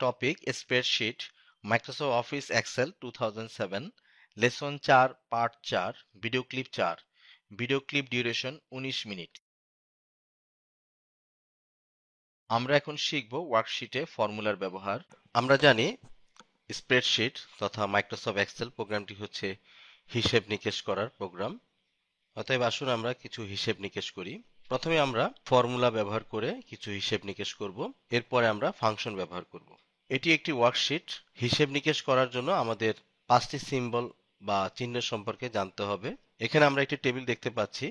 Topic spreadsheet Microsoft Office Excel 2007 lesson 4 part 4 video clip 4 video clip duration 19 minute. আমরা এখন শিখব ওয়ার্কশিটে ফর্মুলার ব্যবহার। আমরা জানি স্প্রেডশিট তথা মাইক্রোসফট এক্সেল প্রোগ্রামটি হচ্ছে হিসেব নিকেশ করার প্রোগ্রাম। অতএব আসুন আমরা কিছু হিসেব নিকেশ করি। প্রথমে আমরা ফর্মুলা ব্যবহার করে কিছু হিসেব নিকেশ করব, এরপরে আমরা ফাংশন ব্যবহার করব। এটি একটি ওয়ার্কশিট। হিসেব নিকেশ করার জন্য আমাদের 5টি সিম্বল বা চিহ্ন সম্পর্কে জানতে হবে। এখানে আমরা একটি টেবিল দেখতে পাচ্ছি।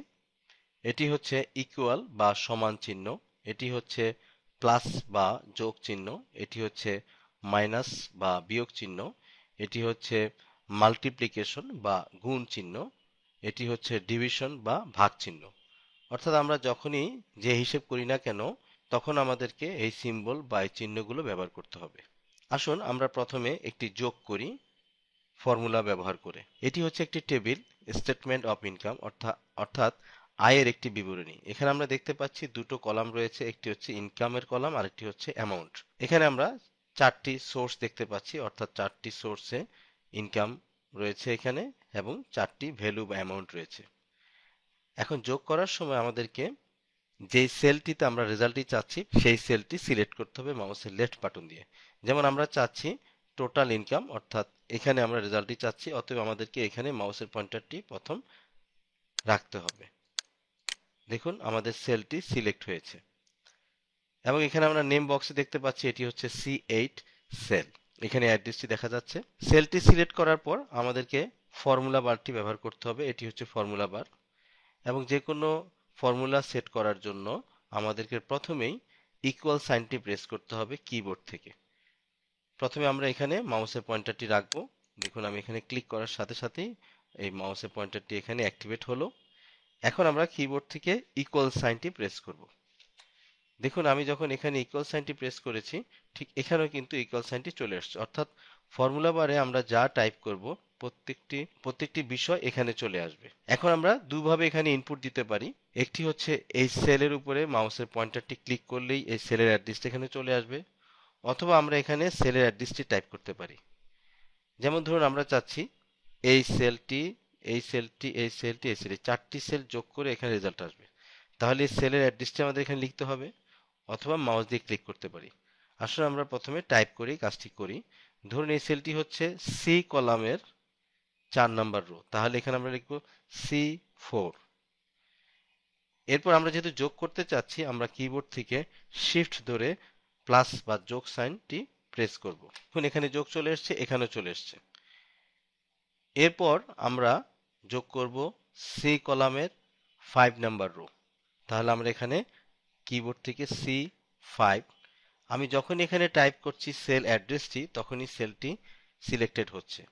এটি হচ্ছে ইকুয়াল বা সমান চিহ্ন, এটি হচ্ছে প্লাস বা যোগ চিহ্ন, এটি হচ্ছে মাইনাস বা বিয়োগ চিহ্ন, এটি হচ্ছে মাল্টিপ্লিকেশন বা গুণ চিহ্ন, এটি হচ্ছে ডিভিশন বা ভাগ চিহ্ন। অর্থাৎ আমরা যখনই যে হিসেব করি না কেন তখন আমাদেরকে এই সিম্বল বা এই চিহ্নগুলো ব্যবহার করতে হবে। আসুন আমরা প্রথমে একটি যোগ করি ফর্মুলা ব্যবহার করে। এটি হচ্ছে একটি টেবিল স্টেটমেন্ট অফ ইনকাম অর্থাৎ আয়ের একটি বিবরণী। এখানে আমরা দেখতে পাচ্ছি দুটো কলাম রয়েছে, একটি হচ্ছে ইনকামের কলাম আর একটি হচ্ছে অ্যামাউন্ট। এখানে আমরা 4টি সোর্স দেখতে পাচ্ছি, অর্থাৎ 4টি সোর্সে ইনকাম রয়েছে এখানে এবং 4টি ভ্যালু বা অ্যামাউন্ট রয়েছে। এখন যোগ করার সময় আমাদেরকে যেই সেলটিতে আমরা রেজাল্টটি চাচ্ছি সেই সেলটি সিলেক্ট করতে হবে মাউসের লেফট বাটন দিয়ে। যেমন আমরা চাচ্ছি টোটাল ইনকাম, অর্থাৎ এখানে আমরা রেজাল্টটি চাচ্ছি, অতএব আমাদেরকে এখানে মাউসের পয়েন্টারটি প্রথম রাখতে হবে। দেখুন আমাদের সেলটি সিলেক্ট হয়েছে এবং এখানে আমরা নেম বক্সে দেখতে পাচ্ছি এটি হচ্ছে C8 সেল। এখানে অ্যাড্রেসটি দেখা যাচ্ছে। সেলটি সিলেক্ট করার পর আমাদেরকে ফর্মুলা বারটি ব্যবহার করতে হবে। এটি হচ্ছে ফর্মুলা বার এবং যে কোনো ফর্মুলা সেট করার জন্য আমাদেরকে প্রথমেই ইকুয়াল সাইনটি প্রেস করতে হবে কিবোর্ড থেকে। প্রথমে আমরা এখানে মাউসের পয়েন্টারটি রাখবো। দেখুন আমি এখানে ক্লিক করার সাথে সাথেই এই মাউসের পয়েন্টারটি এখানে অ্যাক্টিভেট হলো। এখন আমরা কিবোর্ড থেকে ইকুয়াল সাইনটি প্রেস করব। দেখুন আমি যখন এখানে ইকুয়াল সাইনটি প্রেস করেছি ঠিক এখানেও কিন্তু ইকুয়াল সাইনটি চলে আসছে, অর্থাৎ ফর্মুলা বারে আমরা যা টাইপ করব প্রত্যেকটি বিষয় এখানে চলে আসবে। এখন আমরা দুভাবে এখানে ইনপুট দিতে পারি। একটি হচ্ছে এই সেলের উপরে মাউসের পয়েন্টারটি ক্লিক করলেই এই সেলের অ্যাড্রেসটা এখানে চলে আসবে, অথবা আমরা এখানে সেলের অ্যাড্রেসটি টাইপ করতে পারি। যেমন ধরুন আমরা চাচ্ছি এই সেলটি এই সেলটি এই সেলটি এই সেলটি 4টি সেল যোগ করে এখানে রেজাল্ট আসবে, তাহলে এই সেলের অ্যাড্রেসটি আমাদের এখানে লিখতে হবে, অথবা মাউস দিয়ে ক্লিক করতে পারি। আসলে আমরা প্রথমে টাইপ করি, কাজটি করি। ধরুন এই সেলটি হচ্ছে সি কলামের 4 নাম্বার রো, তাহলে এখানে আমরা লিখব C4। এরপর আমরা যেহেতু যোগ করতে চাচ্ছি আমরা কিবোর্ড থেকে শিফট ধরে প্লাস বা যোগ সাইনটি প্রেস করব। এখন এখানে যোগ চলে এসছে, এখানেও চলে এসছে। এরপর আমরা যোগ করব সি কলামের 5 নাম্বার রো, তাহলে আমরা এখানে কিবোর্ড থেকে C5। আমি যখন এখানে টাইপ করছি সেল অ্যাড্রেসটি তখনই সেলটি সিলেক্টেড হচ্ছে।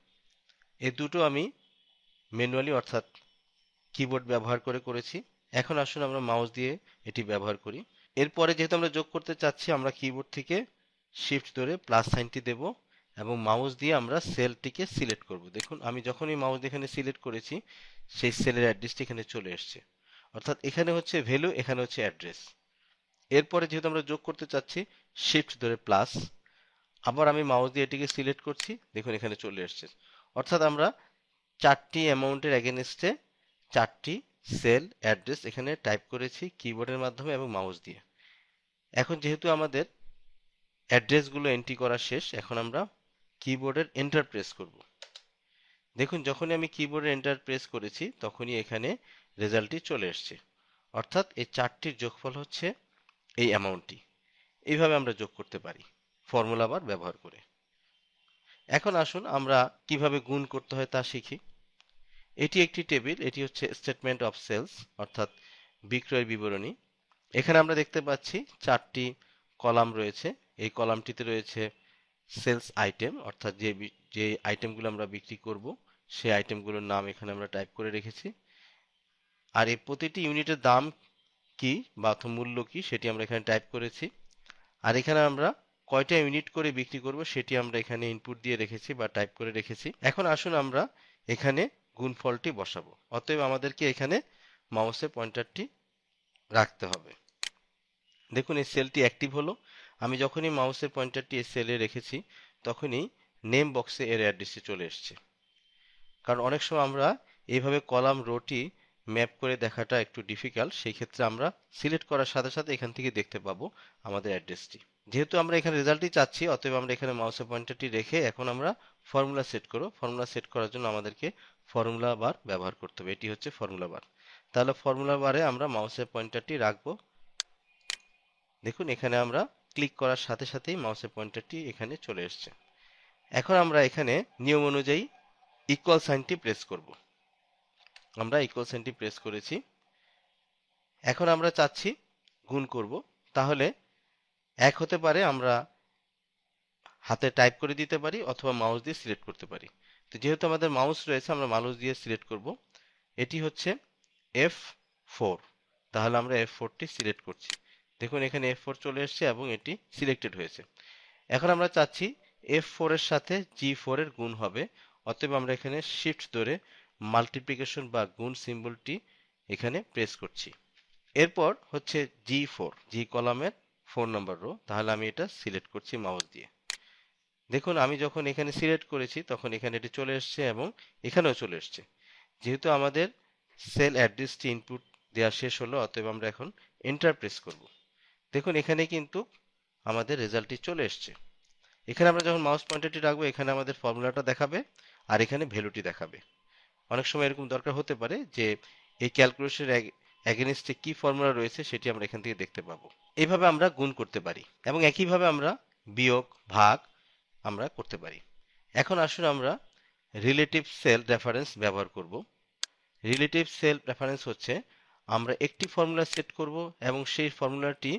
এই দুটো আমি ম্যানুয়ালি অর্থাৎ কিবোর্ড ব্যবহার করে করেছি। এখন আসুন আমরা মাউস দিয়ে এটি ব্যবহার করি। এরপরে যেহেতু আমরা যোগ করতে চাচ্ছি আমরা কিবোর্ড থেকে শিফট ধরে প্লাস সাইনটি দেব এবং মাউস দিয়ে আমরা সেলটিকে সিলেক্ট করব। দেখুন আমি যখনই মাউস এখানে সিলেক্ট করেছি সেই সেলের অ্যাড্রেসটি এখানে চলে এসছে, অর্থাৎ এখানে হচ্ছে ভ্যালু, এখানে হচ্ছে অ্যাড্রেস। এরপরে যেহেতু আমরা যোগ করতে চাচ্ছি শিফট ধরে প্লাস, আবার আমি মাউস দিয়ে এটিকে সিলেক্ট করছি, দেখুন এখানে চলে এসছে। অর্থাৎ আমরা 4টি অ্যামাউন্টের এগেনস্টে 4টি সেল অ্যাড্রেস এখানে টাইপ করেছি কিবোর্ডের মাধ্যমে এবং মাউস দিয়ে। এখন যেহেতু আমাদের অ্যাড্রেসগুলো এন্ট্রি করা শেষ, এখন আমরা কিবোর্ডের এন্টার প্রেস করব। দেখুন যখনই আমি কিবোর্ডের এন্টার প্রেস করেছি তখনই এখানে রেজাল্টটি চলে এসছে, অর্থাৎ এই 4টির যোগফল হচ্ছে এই অ্যামাউন্টটি। এইভাবে আমরা যোগ করতে পারি ফর্মুলা বার ব্যবহার করে। এখন আসুন আমরা কিভাবে গুণ করতে হয় তা শিখি। এটি একটি টেবিল, এটি হচ্ছে স্টেটমেন্ট অফ সেলস অর্থাৎ বিক্রয়ের বিবরণী। এখানে আমরা দেখতে পাচ্ছি 4টি কলাম রয়েছে। এই কলামটিতে রয়েছে সেলস আইটেম, অর্থাৎ যে আইটেমগুলো আমরা বিক্রি করব সেই আইটেমগুলোর নাম এখানে আমরা টাইপ করে রেখেছি। আর এই প্রতিটি ইউনিটের দাম কি বা মূল্য কি সেটি আমরা এখানে টাইপ করেছি। আর এখানে আমরা কয়টা ইউনিট করে বিক্রি করব সেটি আমরা এখানে ইনপুট দিয়ে রেখেছি বা টাইপ করে রেখেছি। এখন আসুন আমরা এখানে গুণফলটি বসাবো। অতএব আমাদেরকে এখানে মাউসের পয়েন্টারটি রাখতে হবে। দেখুন এই সেলটি অ্যাক্টিভ হলো। আমি যখনই মাউসের পয়েন্টারটি এই সেলে রেখেছি তখনই নেম বক্সে এর অ্যাড্রেসটি চলে এসছে। কারণ অনেক সময় আমরা এইভাবে কলাম রোটি ম্যাপ করে দেখাটা একটু ডিফিকাল্ট, সেই ক্ষেত্রে আমরা সিলেক্ট করার সাথে সাথে এখান থেকে দেখতে পাবো আমাদের অ্যাড্রেসটি। যেহেতু আমরা এখানে রেজাল্টই চাচ্ছি, অতএব আমরা এখানে মাউসের পয়েন্টারটি রেখে এখন আমরা ফর্মুলা সেট করব। ফর্মুলা সেট করার জন্য আমাদেরকে ফর্মুলা বার ব্যবহার করতে হবে। এটি হচ্ছে ফর্মুলা বার। তাহলে ফর্মুলা বারে আমরা মাউসের পয়েন্টারটি রাখবো। দেখুন এখানে আমরা ক্লিক করার সাথে সাথেই মাউসের পয়েন্টারটি এখানে চলে এসছে। এখন আমরা এখানে নিয়ম অনুযায়ী ইকুয়াল সাইনটি প্রেস করব। আমরা ইকুয়াল সাইনটি প্রেস করেছি। এখন আমরা চাচ্ছি গুণ করব। তাহলে এক হতে পারে আমরা হাতে টাইপ করে দিতে পারি অথবা মাউস দিয়ে সিলেক্ট করতে পারি। তো যেহেতু আমাদের মাউস রয়েছে আমরা মাউস দিয়ে সিলেক্ট করব। এটি হচ্ছে F4। তাহলে আমরা F4টি সিলেক্ট করছি। দেখুন এখানে F4 চলে এসেছে এবং এটি সিলেক্টেড হয়েছে। এখন আমরা চাচ্ছি F4 এর সাথে G4 এর গুণ হবে। অতএব আমরা এখানে শিফট ধরে মাল্টিপ্লিকেশন বা গুণ সিম্বলটি এখানে প্রেস করছি। এরপর হচ্ছে G4, জি কলামের 4 নম্বর রো। তাহলে আমি এটা সিলেক্ট করছি মাউস দিয়ে। দেখুন আমি যখন এখানে সিলেক্ট করেছি তখন এখানে এটি চলে এসছে এবং এখানেও চলে এসছে। যেহেতু আমাদের সেল অ্যাড্রেসটি ইনপুট দেওয়া শেষ হলো, অতএব আমরা এখন এন্টার প্রেস করব। দেখুন এখানে কিন্তু আমাদের রেজাল্টটি চলে এসছে। এখানে আমরা যখন মাউস পয়েন্টারটি রাখবো এখানে আমাদের ফর্মুলাটা দেখাবে আর এখানে ভ্যালুটি দেখাবে। অনেক সময় এরকম দরকার হতে পারে যে এই ক্যালকুলেশনের এগেনস্টে কি ফর্মুলা রয়েছে সেটি আমরা এখান থেকে দেখতে পাবো। এইভাবে আমরা গুণ করতে পারি এবং একইভাবে আমরা বিয়োগ ভাগ আমরা করতে পারি। এখন আসুন আমরা রিলেটিভ সেল রেফারেন্স ব্যবহার করব। রিলেটিভ সেল রেফারেন্স হচ্ছে আমরা একটি ফর্মুলা সেট করব এবং সেই ফর্মুলাটি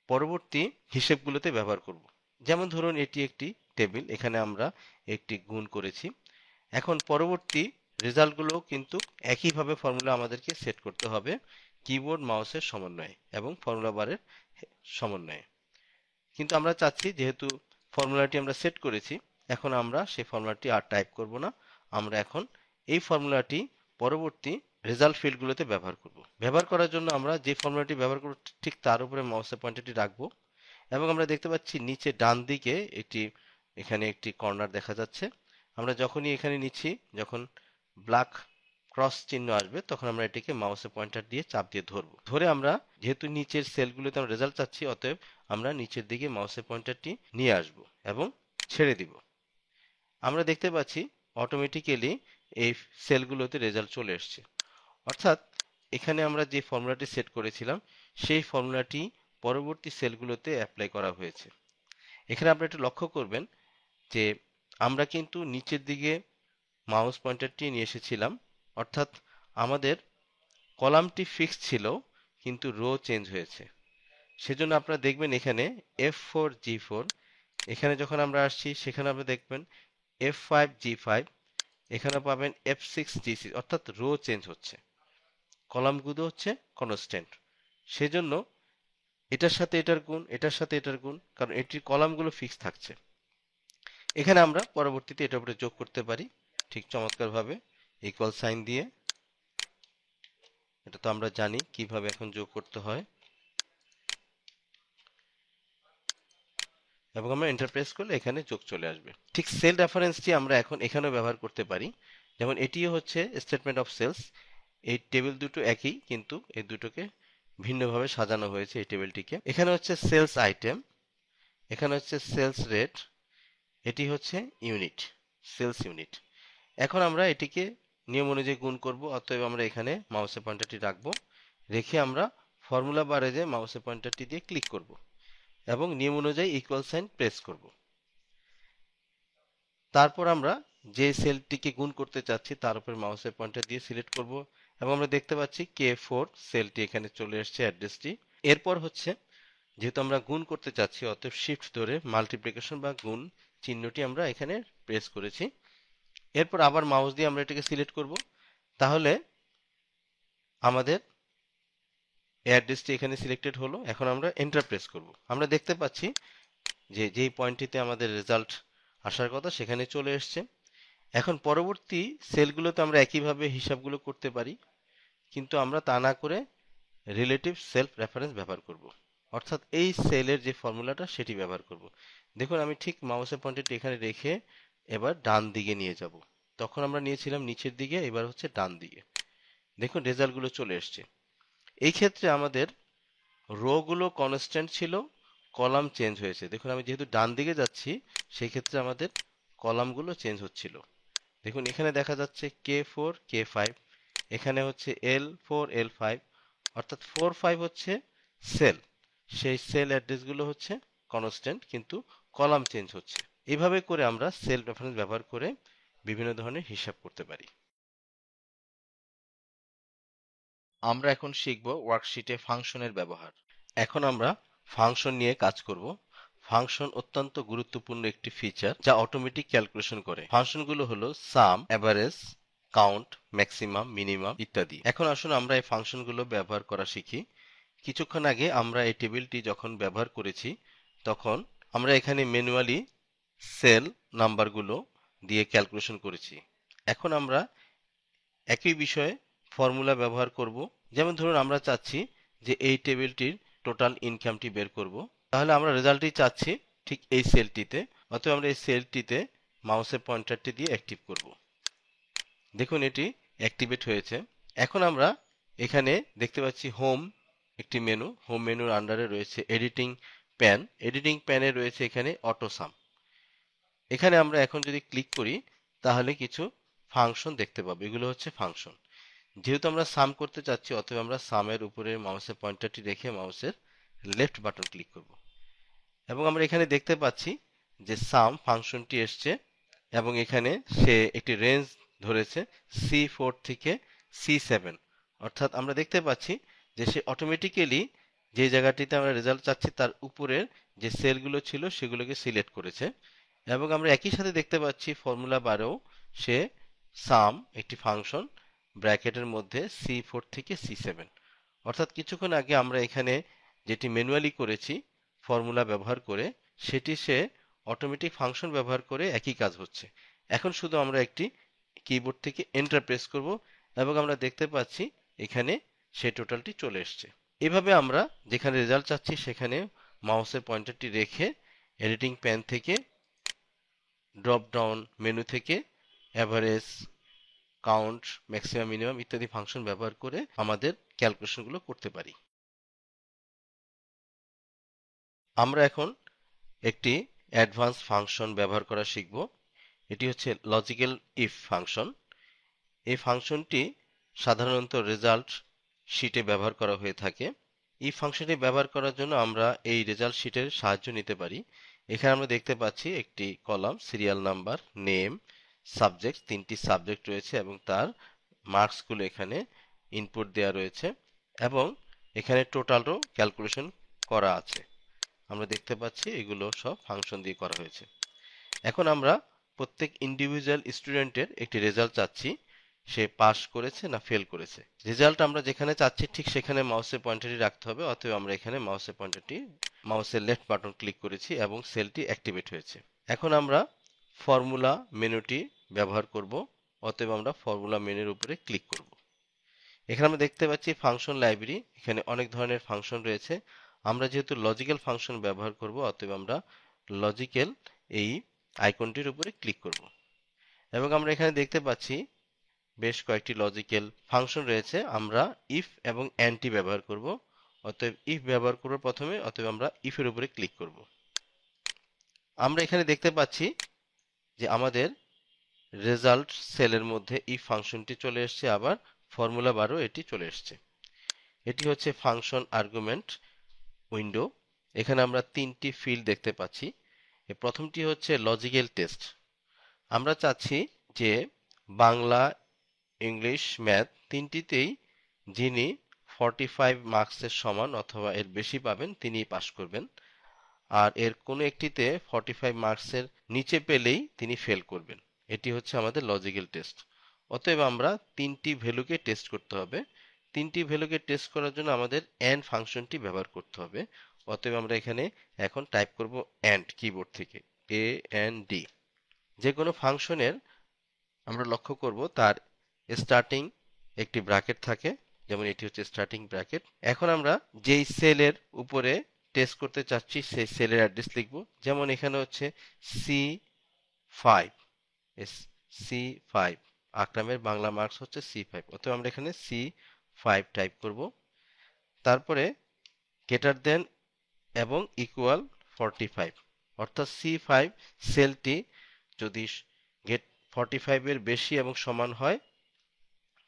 পরবর্তী হিসেবগুলোতে ব্যবহার করব। যেমন ধরুন এটি একটি টেবিল, এখানে আমরা একটি গুণ করেছি। এখন পরবর্তী রেজাল্টগুলো কিন্তু একইভাবে ফর্মুলা আমাদেরকে সেট করতে হবে কিবোর্ড মাউসের সমন্বয়ে এবং ফর্মুলা বারের সমন্বয়ে। কিন্তু আমরা চাচ্ছি যেহেতু ফর্মুলাটি আমরা সেট করেছি, এখন আমরা সেই ফর্মুলাটি আর টাইপ করব না। আমরা এখন এই ফর্মুলাটি পরবর্তী রেজাল্ট ফিল্ডগুলোতে ব্যবহার করব। ব্যবহার করার জন্য আমরা যে ফর্মুলাটি ব্যবহার করব ঠিক তার উপরে মাউসের পয়েন্টারটি রাখবো এবং আমরা দেখতে পাচ্ছি নিচে ডান দিকে এখানে একটি কর্নার দেখা যাচ্ছে। আমরা যখনই এখানে নিচ্ছি, যখন ব্ল্যাক ক্রস চিহ্ন আসবে তখন আমরা এটিকে মাউসের পয়েন্টার দিয়ে চাপ দিয়ে ধরবো। ধরে আমরা যেহেতু নিচের সেলগুলোতে আমরা রেজাল্ট চাচ্ছি, অতএব আমরা নিচের দিকে মাউসের পয়েন্টারটি নিয়ে আসব এবং ছেড়ে দিব। আমরা দেখতে পাচ্ছি অটোমেটিক্যালি এই সেলগুলোতে রেজাল্ট চলে এসছে। অর্থাৎ এখানে আমরা যে ফর্মুলাটি সেট করেছিলাম সেই ফর্মুলাটি পরবর্তী সেলগুলোতে অ্যাপ্লাই করা হয়েছে। এখানে আপনারা একটু লক্ষ্য করবেন যে আমরা কিন্তু নিচের দিকে মাউস পয়েন্টারটি নিয়ে এসেছিলাম, অর্থাৎ আমাদের কলামটি ফিক্স ছিল কিন্তু রো চেঞ্জ হয়েছে। সেজন্য আপনারা দেখবেন এখানে F4 G4, এখানে যখন আমরা আসছি সেখানে আপনি দেখবেন F5 G5, এখানে পাবেন F6 G6, অর্থাৎ রো চেঞ্জ হচ্ছে, কলামগুলো হচ্ছে কনস্ট্যান্ট। সেজন্য এটার সাথে এটার গুণ, এটার সাথে এটার গুণ, কারণ এটির কলামগুলো ফিক্স থাকছে। এখানে আমরা পরবর্তীতে এটার উপরে যোগ করতে পারি ঠিক চমৎকারভাবে ইকুয়াল সাইন দিয়ে। এটা তো আমরা জানি কিভাবে এখন যোগ করতে হয় এবং আমরা এন্টার প্রেস করলে এখানে যোগ চলে আসবে। ঠিক সেল রেফারেন্সটি আমরা এখন এখানেও ব্যবহার করতে পারি। যেমন এটিও হচ্ছে স্টেটমেন্ট অফ সেলস। এই টেবিল দুটো একই কিন্তু এই দুটোকে ভিন্নভাবে সাজানো হয়েছে এই টেবিলটিকে। এখানে হচ্ছে সেলস আইটেম, এখানে হচ্ছে সেলস রেট, এটি হচ্ছে ইউনিট, সেলস ইউনিট। এখন আমরা এটিকে নিয়ম অনুযায়ী গুণ করব, অতএব আমরা এখানে মাউসের পয়েন্টারটি রাখবো, রেখে আমরা ফর্মুলা বারে যে মাউসের পয়েন্টারটি দিয়ে ক্লিক করব এবং নিয়ম অনুযায়ী ইকুয়াল সাইন প্রেস করব। তারপর আমরা যে সেলটিকে গুণ করতে চাচ্ছি তার উপর মাউসের পয়েন্টার দিয়ে সিলেক্ট করব এবং আমরা দেখতে পাচ্ছি K4 সেলটি এখানে চলে এসেছে অ্যাড্রেসটি। এরপর হচ্ছে যেহেতু আমরা গুণ করতে চাচ্ছি, অতএব শিফট ধরে মাল্টিপ্লিকেশন বা গুণ চিহ্নটি আমরা এখানে প্রেস করেছি। এরপর আবার মাউস দিয়ে আমরা এটাকে সিলেক্ট করব। তাহলে আমাদের অ্যাড্রেসটি এখানে সিলেক্টেড হলো। এখন আমরা এন্টার প্রেস করব। আমরা দেখতে পাচ্ছি যে যেই পয়েন্টটিতে আমাদের রেজাল্ট আসার কথা সেখানে চলে এসছে। এখন পরবর্তী সেলগুলোতে আমরা একইভাবে হিসাবগুলো করতে পারি, কিন্তু আমরা তা না করে রিলেটিভ সেলফ রেফারেন্স ব্যবহার করব। অর্থাৎ এই সেলের যে ফর্মুলাটা সেটি ব্যবহার করব। দেখুন আমি ঠিক মাউসের পয়েন্টারটি এখানে রেখে এবার ডান দিকে নিয়ে যাব। তখন আমরা নিয়েছিলাম নিচের দিকে, এবার হচ্ছে ডান দিকে। দেখুন রেজাল্টগুলো চলে এসছে। এই ক্ষেত্রে আমাদের রো গুলো কনস্ট্যান্ট ছিল, কলাম চেঞ্জ হয়েছে। দেখুন আমি যেহেতু ডান দিকে যাচ্ছি সেই ক্ষেত্রে আমাদের কলামগুলো চেঞ্জ হচ্ছিল। দেখুন এখানে দেখা যাচ্ছে K4 K5, এখানে হচ্ছে L4 L5, অর্থাৎ 4 5 হচ্ছে সেল, সেই সেল অ্যাড্রেসগুলো হচ্ছে কনস্ট্যান্ট কিন্তু কলাম চেঞ্জ হচ্ছে। এইভাবে করে আমরা সেল রেফারেন্স ব্যবহার করে বিভিন্ন ধরনের হিসাব করতে পারি। আমরা এখন শিখব ওয়ার্কশিটে ফাংশনের ব্যবহার। এখন আমরা ফাংশন নিয়ে কাজ করব। ফাংশন অত্যন্ত গুরুত্বপূর্ণ একটি ফিচার যা অটোমেটিক ক্যালকুলেশন করে। ফাংশনগুলো হলো সাম, এভারেজ, কাউন্ট, ম্যাক্সিমাম, মিনিমাম ইত্যাদি। এখন আসুন আমরা এই ফাংশনগুলো ব্যবহার করা শিখি। কিছুক্ষণ আগে আমরা এই টেবিলটি যখন ব্যবহার করেছি তখন আমরা এখানে ম্যানুয়ালি সেল নাম্বারগুলো দিয়ে ক্যালকুলেশন করেছি। এখন আমরা একই বিষয়ে ফর্মুলা ব্যবহার করব। যেমন ধরুন আমরা চাচ্ছি যে এই টেবিলটির টোটাল ইনকামটি বের করব, তাহলে আমরা রেজাল্টটি চাচ্ছি ঠিক এই সেলটিতে। অতএব আমরা এই সেলটিতে মাউসের পয়েন্টারটি দিয়ে অ্যাক্টিভ করব। দেখুন এটি অ্যাক্টিভেট হয়েছে। এখন আমরা এখানে দেখতে পাচ্ছি হোম একটি মেনু, হোম মেনুর আন্ডারে রয়েছে এডিটিং প্যান, এডিটিং প্যানে রয়েছে এখানে অটো সাম। এখানে আমরা এখন যদি ক্লিক করি তাহলে কিছু ফাংশন দেখতে পাবো, এগুলো হচ্ছে ফাংশন। যেহেতু আমরা সাম করতে চাচ্ছি অতএব আমরা সামের উপরে মাউসের পয়েন্টারটি রেখে মাউসের লেফট বাটন ক্লিক করব এবং আমরা এখানে দেখতে পাচ্ছি যে সাম ফাংশনটি এসছে এবং এখানে সে একটি রেঞ্জ ধরেছে C4 থেকে C7, অর্থাৎ আমরা দেখতে পাচ্ছি যে সে অটোমেটিক্যালি যে জায়গাটিতে আমরা রেজাল্ট চাচ্ছি তার উপরের যে সেলগুলো ছিল সেগুলোকে সিলেক্ট করেছে। এবং আমরা একই সাথে দেখতে পাচ্ছি ফর্মুলা বারেও সে সাম একটি ফাংশন ব্র্যাকেটের মধ্যে C4 থেকে C7, অর্থাৎ কিছুক্ষণ আগে আমরা এখানে যেটি ম্যানুয়ালি করেছি ফর্মুলা ব্যবহার করে, সেটি সে অটোমেটিক ফাংশন ব্যবহার করে একই কাজ হচ্ছে। এখন শুধু আমরা একটি কিবোর্ড থেকে এন্টার প্রেস করব এবং আমরা দেখতে পাচ্ছি এখানে সেই টোটালটি চলে এসছে। এভাবে আমরা যেখানে রেজাল্ট চাচ্ছি সেখানে মাউসের পয়েন্টারটি রেখে এডিটিং প্যান থেকে ড্রপ ডাউন মেনু থেকে এভারেজ, কাউন্ট, ম্যাক্সিমাম, মিনিমাম ইত্যাদি ফাংশন ব্যবহার করে আমাদের ক্যালকুলেশনগুলো করতে পারি। আমরা এখন একটি অ্যাডভান্স ফাংশন ব্যবহার করা শিখব। এটি হচ্ছে লজিক্যাল ইফ ফাংশন। এই ফাংশনটি সাধারণত রেজাল্ট শিটে ব্যবহার করা হয়ে থাকে। ইফ ফাংশনটি ব্যবহার করার জন্য আমরা এই রেজাল্ট শিটের সাহায্য নিতে পারি। এখানে আমরা দেখতে পাচ্ছি একটি column, serial number, name, subject, তিনটি সাবজেক্ট রয়েছে এবং তার মার্কসগুলো এখানে ইনপুট দেওয়া রয়েছে এবং এখানে টোটালও ক্যালকুলেশন করা আছে। আমরা দেখতে পাচ্ছি এগুলো সব ফাংশন দিয়ে করা হয়েছে। এখন আমরা প্রত্যেক ইন্ডিভিজুয়াল স্টুডেন্টের একটি রেজাল্ট চাচ্ছি, সে পাস করেছে না ফেল করেছে। রেজাল্ট আমরা যেখানে চাচ্ছি ঠিক সেখানে মাউসের পয়েন্টারটি রাখতে হবে, অতএব আমরা এখানে মাউসের পয়েন্টারটি মাউসের লেফট বাটন ক্লিক করেছি এবং সেলটি অ্যাক্টিভেট হয়েছে। এখন আমরা ফর্মুলা মেনুটি ব্যবহার করব, অতএব আমরা ফর্মুলা মেনুর উপরে ক্লিক করব। এখানে আমরা দেখতে পাচ্ছি ফাংশন লাইব্রেরি, এখানে অনেক ধরনের ফাংশন রয়েছে। আমরা যেহেতু লজিক্যাল ফাংশন ব্যবহার করব অতএব আমরা লজিক্যাল এই আইকনটির উপরে ক্লিক করব এবং আমরা এখানে দেখতে পাচ্ছি বেশ কয়েকটি লজিক্যাল ফাংশন রয়েছে। আমরা ইফ এবং অ্যান্টি ব্যবহার করব, অতএব ইফ ব্যবহার করব প্রথমে, অতএব আমরা ইফের উপরে ক্লিক করব। আমরা এখানে দেখতে পাচ্ছি যে আমাদের রেজাল্ট সেলের মধ্যে ইফ ফাংশনটি চলে এসেছে, আবার ফর্মুলা বারও এটি চলে এসেছে। এটি হচ্ছে ফাংশন আর্গুমেন্ট উইন্ডো। এখানে আমরা তিনটি ফিল্ড দেখতে পাচ্ছি। প্রথমটি হচ্ছে লজিক্যাল টেস্ট। আমরা চাচ্ছি যে বাংলা, ইংলিশ, ম্যাথ তিনটিতেই যিনি 45 মার্কসের সমান অথবা এর বেশি পাবেন তিনি পাস করবেন, আর এর কোনো একটিতে 45 মার্কসের নিচে পেলেই তিনি ফেল করবেন। এটি হচ্ছে আমাদের লজিক্যাল টেস্ট। অতএব আমরা তিনটি ভ্যালুকে টেস্ট করতে হবে। তিনটি ভ্যালুকে টেস্ট করার জন্য আমাদের এন্ড ফাংশনটি ব্যবহার করতে হবে। অতএব আমরা এখানে এখন টাইপ করব এন্ড কিবোর্ড থেকে AND। যে কোনো ফাংশনের আমরা লক্ষ্য করব তার স্টার্টিং একটি ব্র্যাকেট থাকে, যেমন এটি হচ্ছে স্টার্টিং ব্র্যাকেট। এখন আমরা যেই সেলের উপরে টেস্ট করতে চাচ্ছি সেই সেলের অ্যাড্রেস লিখব। যেমন এখানে হচ্ছে C5, C5, আকরামের বাংলা মার্কস হচ্ছে C5, অতএব আমরা এখানে C5 টাইপ করব। তারপরে গ্রেটার দেন এবং ইকুয়াল 45, অর্থাৎ C5 সেলটি যদি গেট 45 এর বেশি এবং সমান হয়,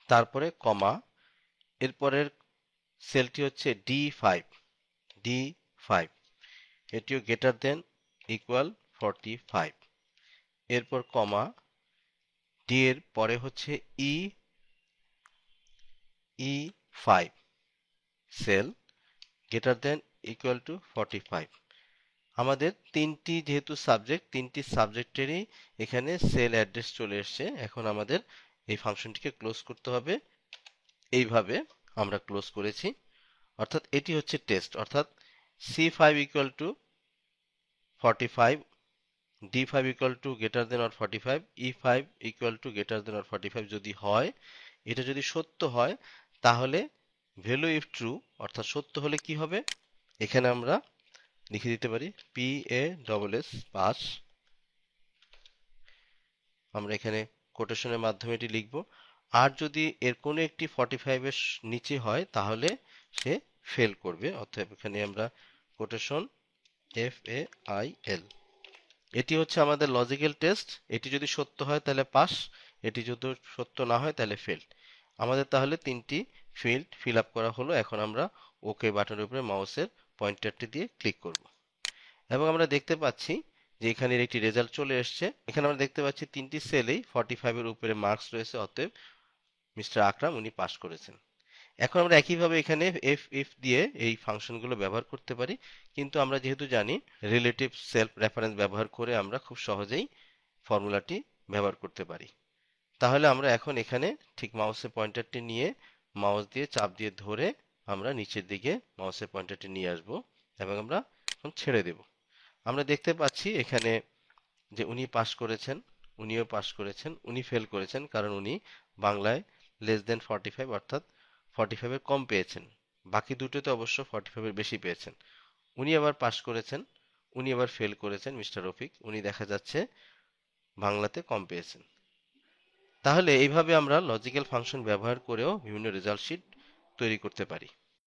তারপরে কমা, এরপরের সেলটি হচ্ছে D5, D5 এটিও গ্রেটার দেন ইকুয়াল 45, এরপর কমা, ডি এর পরে হচ্ছে E5 sell greater than equal to 45। আমাদের তিনটি যেহেতু সাবজেক্ট, তিনটি সাবজেক্টেরই এখানে সেল অ্যাড্রেস চলে এসছে। এখন আমাদের এই ফাংশনটিকে ক্লোজ করতে হবে। এইভাবে আমরা ক্লোজ করেছি, অর্থাৎ এটি হচ্ছে টেস্ট, অর্থাৎ C5 equal to 45, D5 equal to greater than or 45, E5 equal to greater than or 45 যদি হয়, এটা যদি সত্য হয়, তাহলে ভ্যালু ইফ ট্রু, অর্থাৎ সত্য হলে কি হবে, এখানে আমরা লিখে দিতে পারি PASS পাস। আমরা এখানে কোটেশনের মাধ্যমে এটি লিখব। আর যদি এর কোনো একটি 45 এর নিচে হয়, তাহলে সে ফেল করবে। অতএব এখানে আমরা কোটেশন FAIL। এটি হচ্ছে আমাদের লজিক্যাল টেস্ট। এটি যদি সত্য হয় তাহলে পাস, এটি যদি সত্য না হয় তাহলে ফেল। আমাদের তাহলে তিনটি ফিল্ড ফিল আপ করা হলো। এখন আমরা ওকে বাটনের উপরে মাউসের পয়েন্টারটি দিয়ে ক্লিক করব এবং আমরা দেখতে পাচ্ছি যে এখানের একটি রেজাল্ট চলে এসছে। এখানে আমরা দেখতে পাচ্ছি তিনটি সেলেই 45 এর উপরে মার্কস রয়েছে, অতএব মিস্টার আকরাম উনি পাস করেছেন। এখন আমরা একইভাবে এখানে if দিয়ে এই ফাংশনগুলো ব্যবহার করতে পারি, কিন্তু আমরা যেহেতু জানি রিলেটিভ সেলফ রেফারেন্স ব্যবহার করে আমরা খুব সহজেই ফর্মুলাটি ব্যবহার করতে পারি। তাহলে আমরা এখন এখানে ঠিক মাউসের পয়েন্টারটি নিয়ে মাউস দিয়ে চাপ দিয়ে ধরে আমরা নিচের দিকে মাউসের পয়েন্টারটি নিয়ে আসব এবং আমরা এখন ছেড়ে দেব। আমরা দেখতে পাচ্ছি এখানে যে উনি পাস করেছেন, উনিও পাস করেছেন, উনি ফেল করেছেন কারণ উনি বাংলায় লেস দেন 45 অর্থাৎ 45 এর কম পেয়েছেন। বাকি দুটোতে অবশ্য 45 এর বেশি পেয়েছেন। উনি আবার পাস করেছেন, উনি আবার ফেল করেছেন মিস্টার রফিক, উনি দেখা যাচ্ছে বাংলাতে কম পেয়েছেন। তাহলে এইভাবে আমরা লজিক্যাল ফাংশন ব্যবহার করেও বিভিন্ন রেজাল্ট শিট তৈরি করতে পারি।